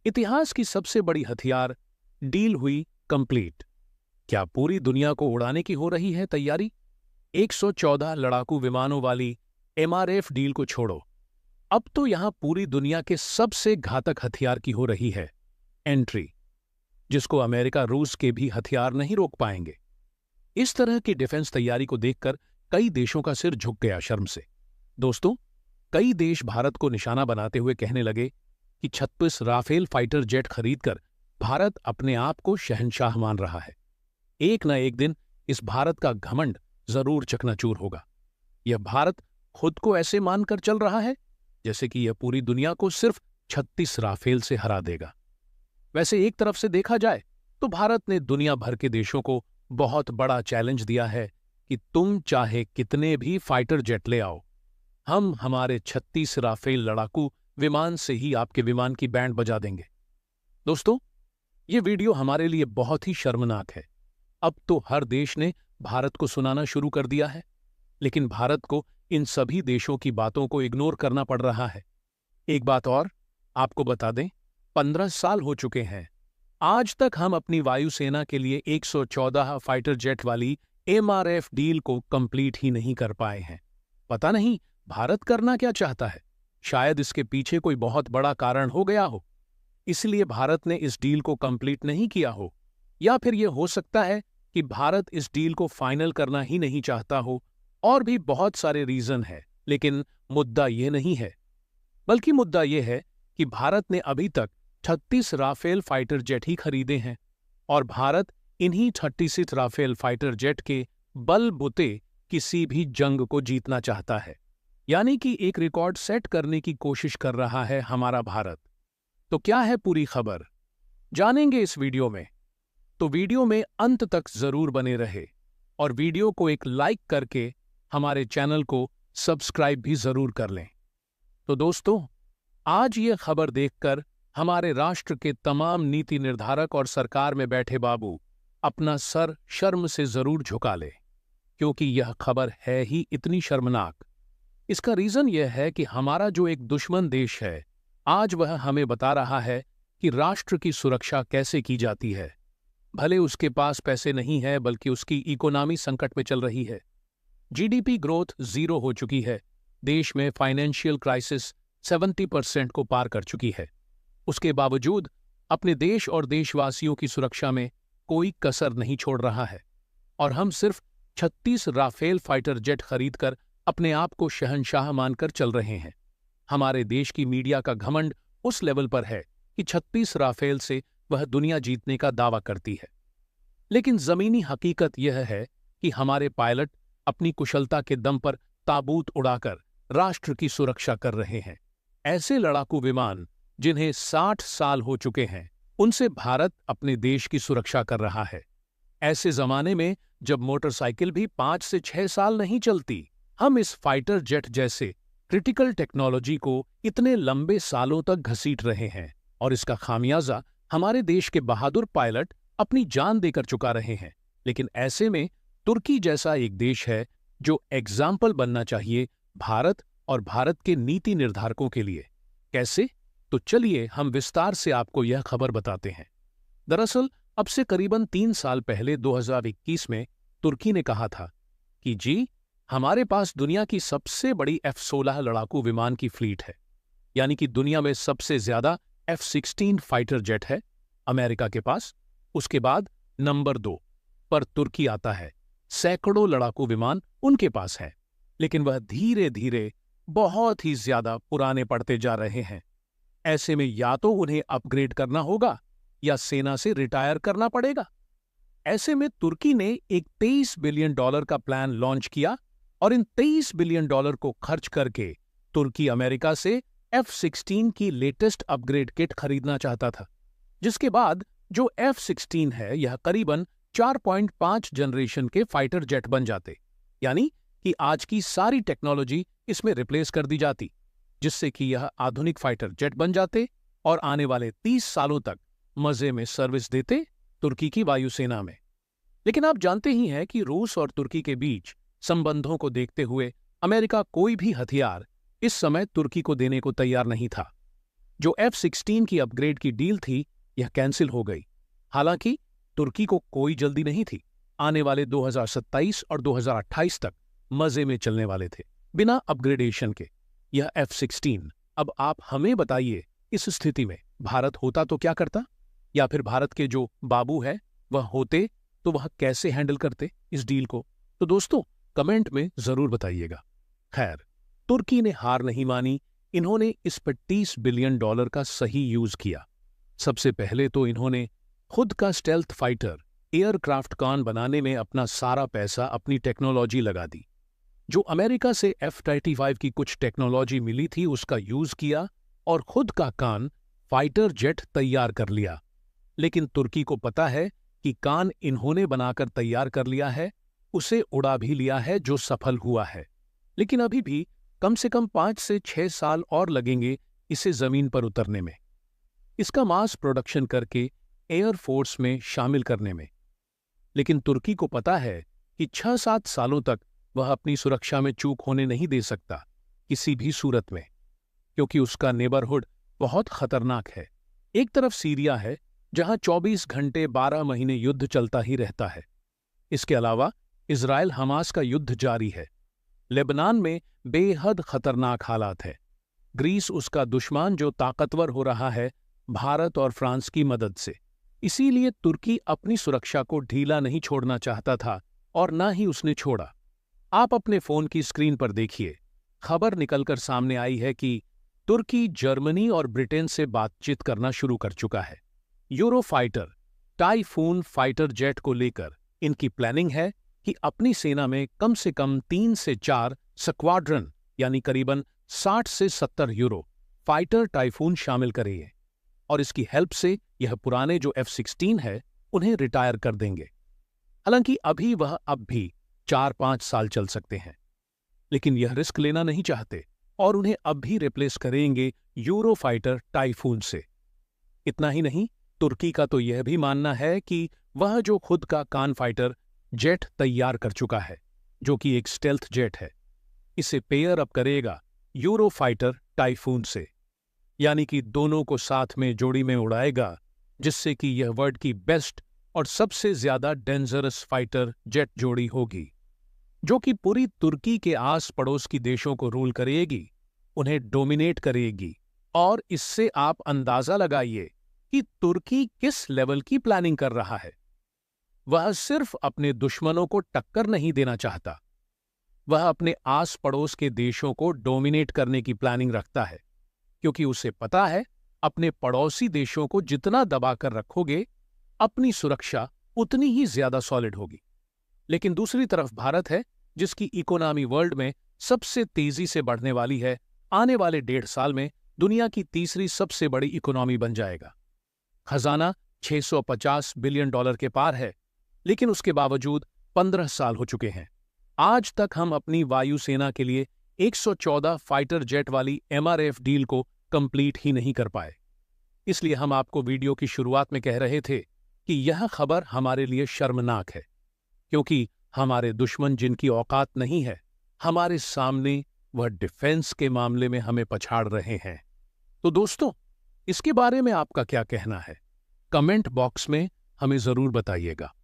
इतिहास की सबसे बड़ी हथियार डील हुई कंप्लीट। क्या पूरी दुनिया को उड़ाने की हो रही है तैयारी? 114 लड़ाकू विमानों वाली एमआरएफ डील को छोड़ो, अब तो यहां पूरी दुनिया के सबसे घातक हथियार की हो रही है एंट्री, जिसको अमेरिका रूस के भी हथियार नहीं रोक पाएंगे। इस तरह की डिफेंस तैयारी को देखकर कई देशों का सिर झुक गया शर्म से। दोस्तों, कई देश भारत को निशाना बनाते हुए कहने लगे कि 36 राफेल फाइटर जेट खरीदकर भारत अपने आप को शहंशाह मान रहा है। एक न एक दिन इस भारत का घमंड जरूर चकनाचूर होगा। यह भारत खुद को ऐसे मानकर चल रहा है जैसे कि यह पूरी दुनिया को सिर्फ 36 राफेल से हरा देगा। वैसे एक तरफ से देखा जाए तो भारत ने दुनिया भर के देशों को बहुत बड़ा चैलेंज दिया है कि तुम चाहे कितने भी फाइटर जेट ले आओ, हम हमारे 36 राफेल लड़ाकू विमान से ही आपके विमान की बैंड बजा देंगे। दोस्तों, ये वीडियो हमारे लिए बहुत ही शर्मनाक है। अब तो हर देश ने भारत को सुनाना शुरू कर दिया है, लेकिन भारत को इन सभी देशों की बातों को इग्नोर करना पड़ रहा है। एक बात और आपको बता दें, 15 साल हो चुके हैं, आज तक हम अपनी वायुसेना के लिए 114 फाइटर जेट वाली एमआरएफ डील को कंप्लीट ही नहीं कर पाए हैं। पता नहीं भारत करना क्या चाहता है। शायद इसके पीछे कोई बहुत बड़ा कारण हो गया हो, इसलिए भारत ने इस डील को कंप्लीट नहीं किया हो। या फिर यह हो सकता है कि भारत इस डील को फाइनल करना ही नहीं चाहता हो। और भी बहुत सारे रीजन है, लेकिन मुद्दा यह नहीं है। बल्कि मुद्दा यह है कि भारत ने अभी तक 36 राफेल फाइटर जेट ही खरीदे हैं और भारत इन्हीं 36 राफेल फाइटर जेट के बलबूते किसी भी जंग को जीतना चाहता है। यानी कि एक रिकॉर्ड सेट करने की कोशिश कर रहा है हमारा भारत। तो क्या है पूरी खबर, जानेंगे इस वीडियो में। तो वीडियो में अंत तक जरूर बने रहे और वीडियो को एक लाइक करके हमारे चैनल को सब्सक्राइब भी जरूर कर लें। तो दोस्तों, आज ये खबर देखकर हमारे राष्ट्र के तमाम नीति निर्धारक और सरकार में बैठे बाबू अपना सर शर्म से जरूर झुका ले, क्योंकि यह खबर है ही इतनी शर्मनाक। इसका रीजन यह है कि हमारा जो एक दुश्मन देश है, आज वह हमें बता रहा है कि राष्ट्र की सुरक्षा कैसे की जाती है। भले उसके पास पैसे नहीं है, बल्कि उसकी इकोनॉमी संकट में चल रही है। जीडीपी ग्रोथ 0 हो चुकी है। देश में फाइनेंशियल क्राइसिस 70% को पार कर चुकी है। उसके बावजूद अपने देश और देशवासियों की सुरक्षा में कोई कसर नहीं छोड़ रहा है और हम सिर्फ 36 राफेल फाइटर जेट खरीदकर अपने आप को शहंशाह मानकर चल रहे हैं। हमारे देश की मीडिया का घमंड उस लेवल पर है कि 36 राफेल से वह दुनिया जीतने का दावा करती है। लेकिन जमीनी हकीकत यह है कि हमारे पायलट अपनी कुशलता के दम पर ताबूत उड़ाकर राष्ट्र की सुरक्षा कर रहे हैं। ऐसे लड़ाकू विमान जिन्हें 60 साल हो चुके हैं, उनसे भारत अपने देश की सुरक्षा कर रहा है। ऐसे जमाने में जब मोटरसाइकिल भी 5 से 6 साल नहीं चलती, हम इस फाइटर जेट जैसे क्रिटिकल टेक्नोलॉजी को इतने लंबे सालों तक घसीट रहे हैं और इसका खामियाजा हमारे देश के बहादुर पायलट अपनी जान देकर चुका रहे हैं। लेकिन ऐसे में तुर्की जैसा एक देश है जो एग्जाम्पल बनना चाहिए भारत और भारत के नीति निर्धारकों के लिए। कैसे? तो चलिए हम विस्तार से आपको यह खबर बताते हैं। दरअसल अब से करीबन 3 साल पहले 2021 में तुर्की ने कहा था कि जी, हमारे पास दुनिया की सबसे बड़ी F-16 लड़ाकू विमान की फ्लीट है। यानी कि दुनिया में सबसे ज्यादा F-16 फाइटर जेट है अमेरिका के पास। उसके बाद नंबर 2 पर तुर्की आता है। सैकड़ों लड़ाकू विमान उनके पास हैं, लेकिन वह धीरे धीरे बहुत ही ज्यादा पुराने पड़ते जा रहे हैं। ऐसे में या तो उन्हें अपग्रेड करना होगा या सेना से रिटायर करना पड़ेगा। ऐसे में तुर्की ने एक $23 बिलियन का प्लान लॉन्च किया और इन $23 बिलियन को खर्च करके तुर्की अमेरिका से F-16 की लेटेस्ट अपग्रेड किट खरीदना चाहता था, जिसके बाद जो F-16 है यह करीबन 4.5 जनरेशन के फाइटर जेट बन जाते। यानी कि आज की सारी टेक्नोलॉजी इसमें रिप्लेस कर दी जाती, जिससे कि यह आधुनिक फाइटर जेट बन जाते और आने वाले 30 सालों तक मजे में सर्विस देते तुर्की की वायुसेना में। लेकिन आप जानते ही हैं कि रूस और तुर्की के बीच संबंधों को देखते हुए अमेरिका कोई भी हथियार इस समय तुर्की को देने को तैयार नहीं था। जो F-16 की अपग्रेड की डील थी, यह कैंसिल हो गई। हालांकि तुर्की को कोई जल्दी नहीं थी। आने वाले 2027 और 2028 तक मजे में चलने वाले थे, बिना अपग्रेडेशन के। यह F-16। अब आप हमें बताइए, इस स्थिति में भारत होता तो क्या करता? या फिर भारत के जो बाबू है वह होते तो वह कैसे हैंडल करते इस डील को? तो दोस्तों, कमेंट में जरूर बताइएगा। खैर, तुर्की ने हार नहीं मानी। इन्होंने इस पर $30 बिलियन का सही यूज किया। सबसे पहले तो इन्होंने खुद का स्टेल्थ फाइटर एयरक्राफ्ट कान बनाने में अपना सारा पैसा, अपनी टेक्नोलॉजी लगा दी। जो अमेरिका से F-35 की कुछ टेक्नोलॉजी मिली थी उसका यूज किया और खुद का कान फाइटर जेट तैयार कर लिया। लेकिन तुर्की को पता है कि कान इन्होंने बनाकर तैयार कर लिया है, उसे उड़ा भी लिया है, जो सफल हुआ है। लेकिन अभी भी कम से कम 5 से 6 साल और लगेंगे इसे जमीन पर उतरने में, इसका मास प्रोडक्शन करके एयरफोर्स में शामिल करने में। लेकिन तुर्की को पता है कि 6-7 सालों तक वह अपनी सुरक्षा में चूक होने नहीं दे सकता किसी भी सूरत में, क्योंकि उसका नेबरहुड बहुत खतरनाक है। एक तरफ सीरिया है, जहां 24 घंटे 12 महीने युद्ध चलता ही रहता है। इसके अलावा इजराइल हमास का युद्ध जारी है। लेबनान में बेहद खतरनाक हालात है। ग्रीस उसका दुश्मन, जो ताकतवर हो रहा है भारत और फ्रांस की मदद से। इसीलिए तुर्की अपनी सुरक्षा को ढीला नहीं छोड़ना चाहता था और ना ही उसने छोड़ा। आप अपने फोन की स्क्रीन पर देखिए, खबर निकलकर सामने आई है कि तुर्की जर्मनी और ब्रिटेन से बातचीत करना शुरू कर चुका है। यूरोफाइटर टाइफून फाइटर जेट को लेकर इनकी प्लानिंग है कि अपनी सेना में कम से कम 3 से 4 स्क्वाड्रन, यानी करीबन 60 से 70 यूरो फाइटर टाइफून शामिल करेंगे और इसकी हेल्प से यह पुराने जो F-16 है उन्हें रिटायर कर देंगे। हालांकि अभी वह अब भी 4-5 साल चल सकते हैं, लेकिन यह रिस्क लेना नहीं चाहते और उन्हें अब भी रिप्लेस करेंगे यूरोफाइटर टाइफून से। इतना ही नहीं, तुर्की का तो यह भी मानना है कि वह जो खुद का कान फाइटर जेट तैयार कर चुका है, जो कि एक स्टेल्थ जेट है, इसे पेयर अप करेगा यूरोफाइटर टाइफून से, यानी कि दोनों को साथ में जोड़ी में उड़ाएगा, जिससे कि यह वर्ल्ड की बेस्ट और सबसे ज्यादा डेंजरस फाइटर जेट जोड़ी होगी, जो कि पूरी तुर्की के आस पड़ोस की देशों को रूल करेगी, उन्हें डोमिनेट करेगी। और इससे आप अंदाजा लगाइए कि तुर्की किस लेवल की प्लानिंग कर रहा है। वह सिर्फ अपने दुश्मनों को टक्कर नहीं देना चाहता, वह अपने आस पड़ोस के देशों को डोमिनेट करने की प्लानिंग रखता है, क्योंकि उसे पता है अपने पड़ोसी देशों को जितना दबाकर रखोगे, अपनी सुरक्षा उतनी ही ज्यादा सॉलिड होगी। लेकिन दूसरी तरफ भारत है, जिसकी इकोनॉमी वर्ल्ड में सबसे तेजी से बढ़ने वाली है। आने वाले 1.5 साल में दुनिया की तीसरी सबसे बड़ी इकोनॉमी बन जाएगा। खजाना $650 बिलियन के पार है, लेकिन उसके बावजूद 15 साल हो चुके हैं। आज तक हम अपनी वायुसेना के लिए 114 फाइटर जेट वाली MRF डील को कंप्लीट ही नहीं कर पाए। इसलिए हम आपको वीडियो की शुरुआत में कह रहे थे कि यह खबर हमारे लिए शर्मनाक है, क्योंकि हमारे दुश्मन जिनकी औकात नहीं है, हमारे सामने वह डिफेंस के मामले में हमें पछाड़ रहे हैं। तो दोस्तों, इसके बारे में आपका क्या कहना है? कमेंट बॉक्स में हमें जरूर बताइएगा।